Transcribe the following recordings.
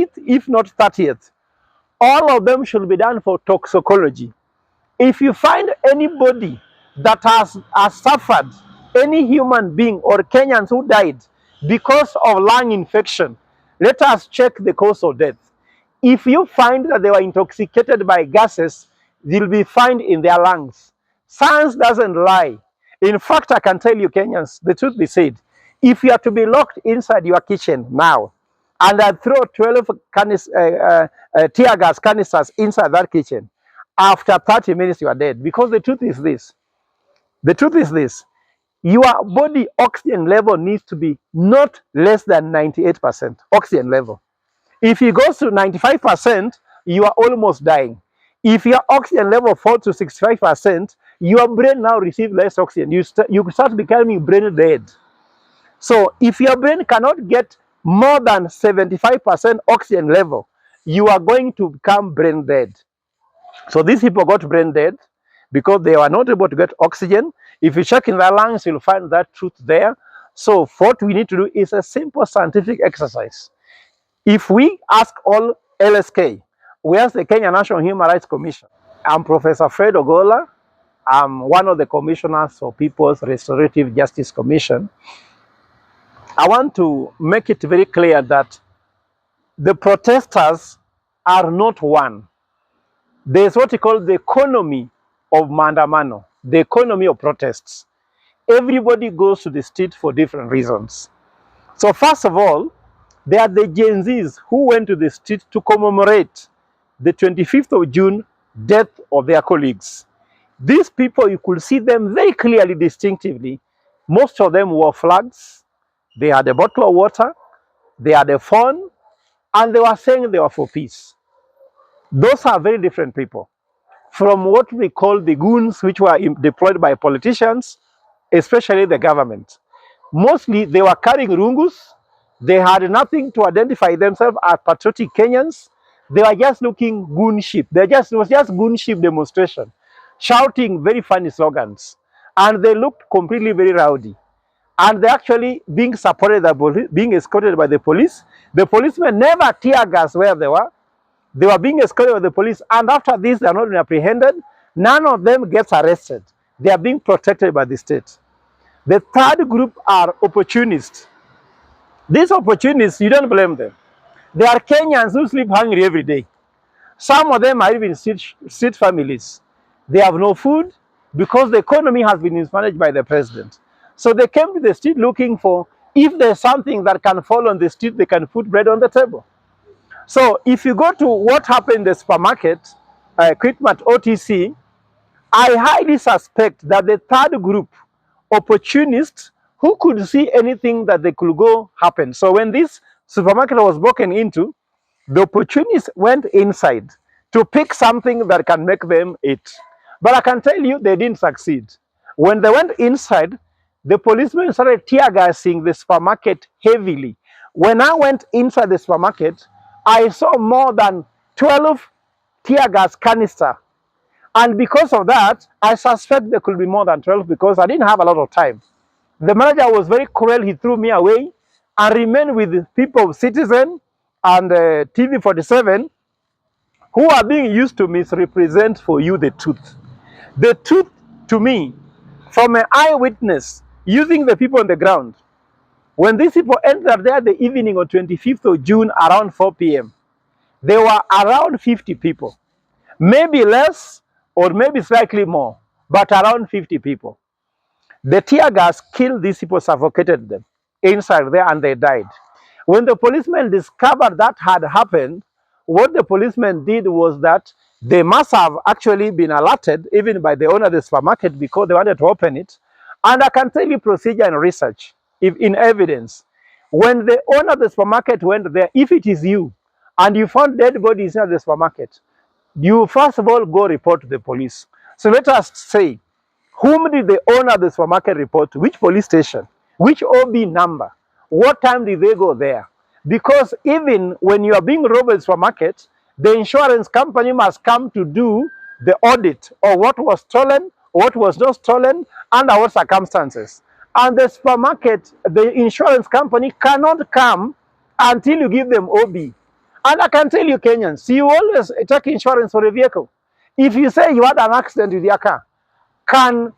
28th, if not 30th, all of them should be done for toxicology. If you find anybody that has suffered, any human being or Kenyans who died because of lung infection, let us check the cause of death. If you find that they were intoxicated by gases, they'll be found in their lungs. Science doesn't lie. In fact, I can tell you, Kenyans, the truth be said, if you are to be locked inside your kitchen now, and I throw 12 tear gas canisters inside that kitchen, after 30 minutes you are dead. Because the truth is this, your body oxygen level needs to be not less than 98% oxygen level. If it goes to 95%, you are almost dying. If your oxygen level falls to 65%, your brain now receives less oxygen. You start becoming brain dead. So if your brain cannot get more than 75% oxygen level, you are going to become brain dead. So these people got brain dead because they were not able to get oxygen. If you check in their lungs, you'll find that truth there. So what we need to do is a simple scientific exercise. If we ask all LSK, we ask the Kenya National Human Rights Commission. I'm Professor Fred Ogolla. I'm one of the commissioners for People's Restorative Justice Commission. I want to make it very clear that the protesters are not one. There's what we call the economy of maandamano, the economy of protests. Everybody goes to the street for different reasons. So first of all, there are the Gen Zs who went to the street to commemorate the 25th of June death of their colleagues. These people, you could see them very clearly, distinctively. Most of them wore flags. They had a bottle of water. They had a phone. And they were saying they were for peace. Those are very different people from what we call the goons, which were deployed by politicians, especially the government. Mostly, they were carrying rungus. They had nothing to identify themselves as patriotic Kenyans. They were just looking goonship. It was just goonship demonstration, shouting very funny slogans. And they looked completely very rowdy. And they're actually being supported, being escorted by the police. The policemen never tear gas where they were. They were being escorted by the police. And after this, they are not being apprehended. None of them gets arrested. They are being protected by the state. The third group are opportunists. These opportunists, you don't blame them. They are Kenyans who sleep hungry every day. Some of them are even street families. They have no food because the economy has been mismanaged by the president. So they came to the street looking for, if there's something that can fall on the street, they can put bread on the table. So if you go to what happened in the supermarket, QUICKMART OTC, I highly suspect that the third group, opportunists, who could see anything that they could go happen. So when this supermarket was broken into, the opportunists went inside to pick something that can make them eat. But I can tell you, they didn't succeed. When they went inside, the policemen started tear gassing the supermarket heavily. When I went inside the supermarket, I saw more than 12 tear gas canister. And because of that, I suspect there could be more than 12 because I didn't have a lot of time. The manager was very cruel. He threw me away and remained with the people of Citizen and TV47 who are being used to misrepresent for you the truth. The truth to me, from an eyewitness, using the people on the ground, when these people entered there the evening of 25th of June around 4 p.m., there were around 50 people. Maybe less or maybe slightly more, but around 50 people. The tear gas killed these people, suffocated them inside there, and they died. When the policemen discovered that had happened, what the policemen did was that they must have actually been alerted, even by the owner of the supermarket, because they wanted to open it. And I can tell you procedure and research, if in evidence. When the owner of the supermarket went there, if it is you, and you found dead bodies in the supermarket, you first of all go report to the police. So let us say, whom did the owner of the supermarket report to? Which police station? Which OB number? What time did they go there? Because even when you are being robbed at the supermarket, the insurance company must come to do the audit of what was stolen, what was not stolen, under what circumstances. And the supermarket, the insurance company cannot come until you give them OB. And I can tell you, Kenyans, you always take insurance for a vehicle. If you say you had an accident with your car, can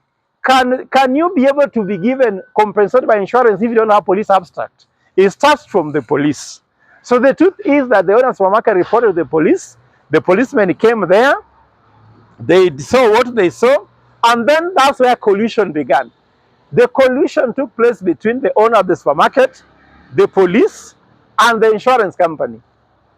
can you be able to be given compensated by insurance if you don't have police abstract? It starts from the police. So the truth is that the owner of supermarket reported to the police. The policemen came there. They saw what they saw, and then that's where collusion began. The collusion took place between the owner of the supermarket, the police, and the insurance company.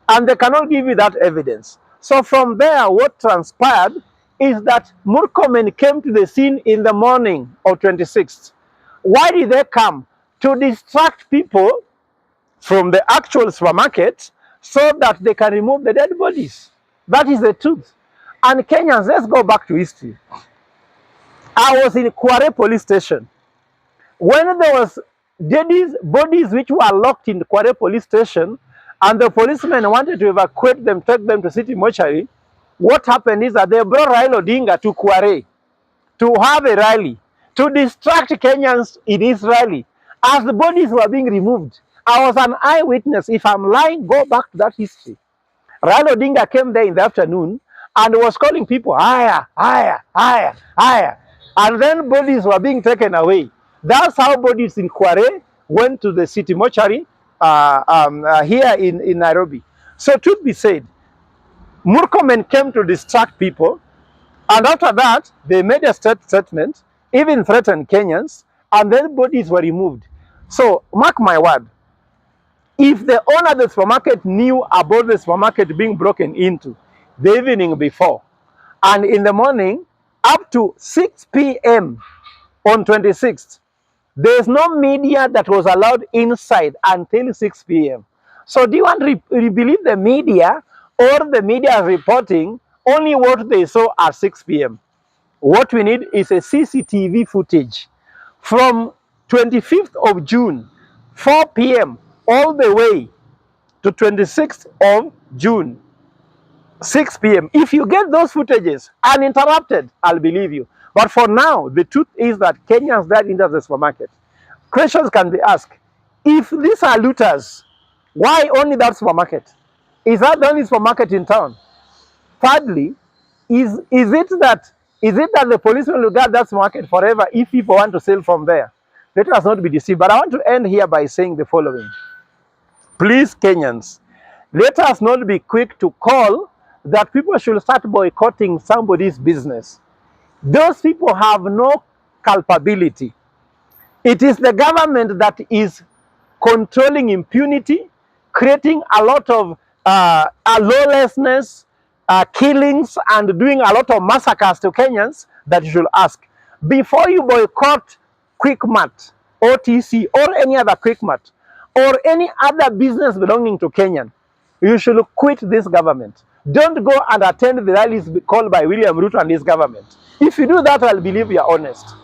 And they cannot give you that evidence. So from there, what transpired is that Murkomen came to the scene in the morning of 26th. Why did they come? To distract people from the actual supermarket so that they can remove the dead bodies. That is the truth. And Kenyans, let's go back to history. I was in Kware police station. When there was bodies which were locked in Kware police station, and the policemen wanted to evacuate them, take them to city mortuary, what happened is that they brought Raila Odinga to Kware to have a rally, to distract Kenyans in his rally, as the bodies were being removed. I was an eyewitness. If I'm lying, go back to that history. Raila Odinga came there in the afternoon and was calling people higher, higher, higher, higher. And then bodies were being taken away. That's how bodies in Kware went to the city mortuary here in Nairobi. So truth be said, Murkomen came to distract people, and after that, they made a statement, even threatened Kenyans, and then bodies were removed. So mark my word, if the owner of the supermarket knew about the supermarket being broken into the evening before, and in the morning up to 6 p.m. on 26th, there's no media that was allowed inside until 6 p.m. So do you want to believe the media, or the media reporting only what they saw at 6 p.m.? What we need is a CCTV footage from 25th of June, 4 p.m. all the way to 26th of June, 6 p.m. If you get those footages uninterrupted, I'll believe you. But for now, the truth is that Kenyans died in the supermarket. Questions can be asked. If these are looters, why only that supermarket? Is that the only supermarket in town? Thirdly, is it that the policemen will guard that supermarket forever if people want to sell from there? Let us not be deceived. But I want to end here by saying the following. Please, Kenyans, let us not be quick to call that people should start boycotting somebody's business. Those people have no culpability. It is the government that is controlling impunity, creating a lot of lawlessness, killings, and doing a lot of massacres to Kenyans, that you should ask. Before you boycott QuickMart, OTC, or any other QuickMart, or any other business belonging to Kenyan, you should quit this government. Don't go and attend the rallies called by William Ruto and his government. If you do that, I'll believe you're honest.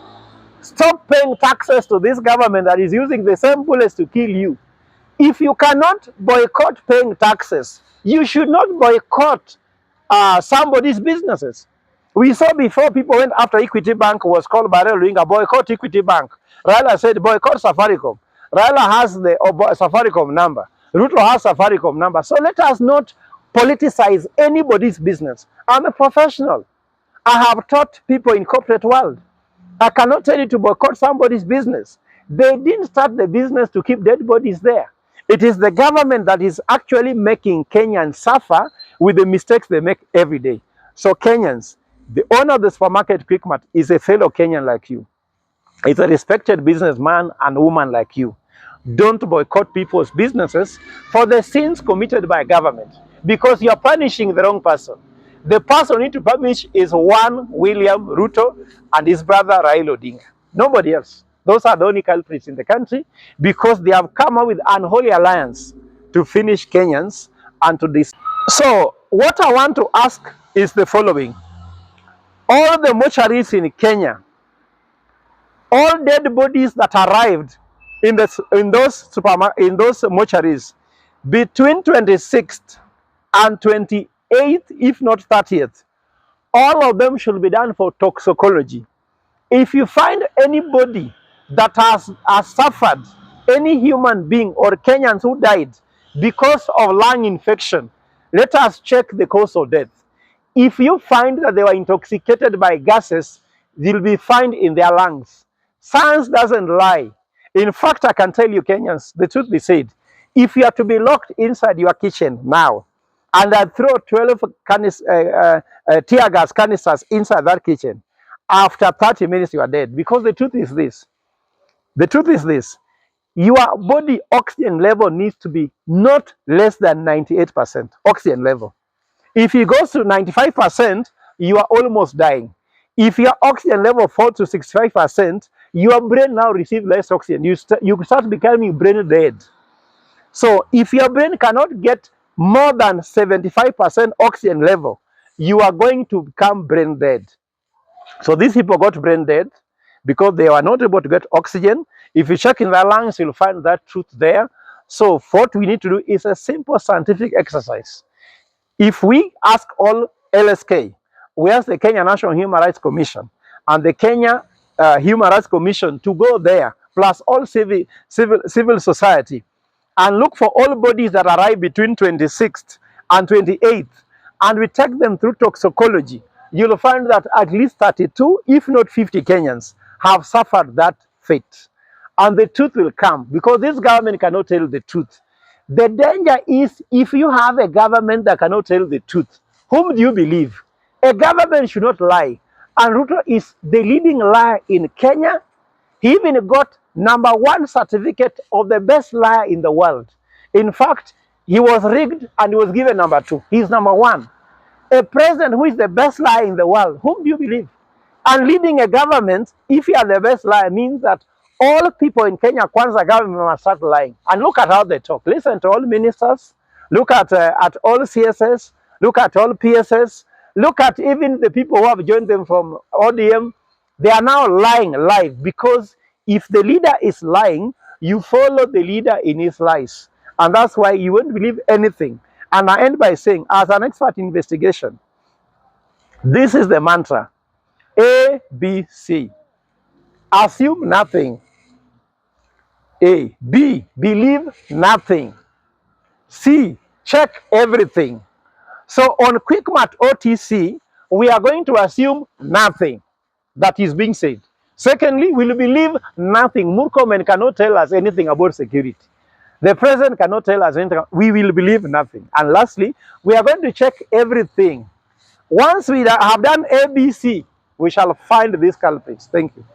Stop paying taxes to this government that is using the same bullets to kill you. If you cannot boycott paying taxes, you should not boycott somebody's businesses. We saw before people went after Equity Bank was called by Raila Odinga, boycott Equity Bank. Raila said boycott Safaricom. Raila has the Safaricom number. Ruto has Safaricom number. So let us not politicize anybody's business. I'm a professional. I have taught people in corporate world. I cannot tell you to boycott somebody's business. They didn't start the business to keep dead bodies there. It is the government that is actually making Kenyans suffer with the mistakes they make every day. So Kenyans, the owner of the supermarket QuickMart is a fellow Kenyan like you. It's a respected businessman and woman like you. Don't boycott people's businesses for the sins committed by government, because you're punishing the wrong person. The person you need to punish is one William Ruto and his brother Raila Odinga. Nobody else. Those are the only culprits in the country, because they have come up with unholy alliance to finish Kenyans and to this. So what I want to ask is the following. All the mortuaries in Kenya, all dead bodies that arrived in those mortuaries between 26th and 28th, if not 30th, all of them should be done for toxicology. If you find anybody that has suffered, any human being or Kenyans who died because of lung infection, Let us check the cause of death. If you find that they were intoxicated by gases, they'll be found in their lungs. Science doesn't lie. In fact, I can tell you, Kenyans, the truth be said, if you are to be locked inside your kitchen now, and I throw 12 tear gas canisters inside that kitchen, after 30 minutes you are dead. Because the truth is this. The truth is this. Your body oxygen level needs to be not less than 98% oxygen level. If it goes to 95%, you are almost dying. If your oxygen level falls to 65%, your brain now receives less oxygen. You start becoming brain dead. So if your brain cannot get more than 75% oxygen level, you are going to become brain dead. So these people got brain dead because they were not able to get oxygen. If you check in their lungs, you'll find that truth there. So what we need to do is a simple scientific exercise. If we ask all LSK, we ask the Kenya National Human Rights Commission and the Kenya Human Rights Commission to go there, plus all civil society, and look for all bodies that arrive between 26th and 28th, and we take them through toxicology, you'll find that at least 32, if not 50 Kenyans have suffered that fate. And the truth will come, because this government cannot tell the truth. The danger is if you have a government that cannot tell the truth, whom do you believe? A government should not lie. And Ruto is the leading liar in Kenya. He even got #1 certificate of the best liar in the world. In fact, he was rigged and he was given #2. He's #1. A president who is the best liar in the world, whom do you believe? And leading a government, if you are the best liar, means that all people in Kenya, Kwanza government must start lying. And look at how they talk. Listen to all ministers. Look at all CSS. Look at all PSS. Look at even the people who have joined them from ODM. They are now lying live, because if the leader is lying, you follow the leader in his lies. And that's why you won't believe anything. And I end by saying, as an expert in investigation, this is the mantra. A, B, C. Assume nothing. A. B. Believe nothing. C. Check everything. So on QuickMart OTC, we are going to assume nothing that is being said. Secondly, we will believe nothing. Murkomen cannot tell us anything about security. The president cannot tell us anything. We will believe nothing. And lastly, we are going to check everything. Once we have done ABC, we shall find these culprits. Thank you.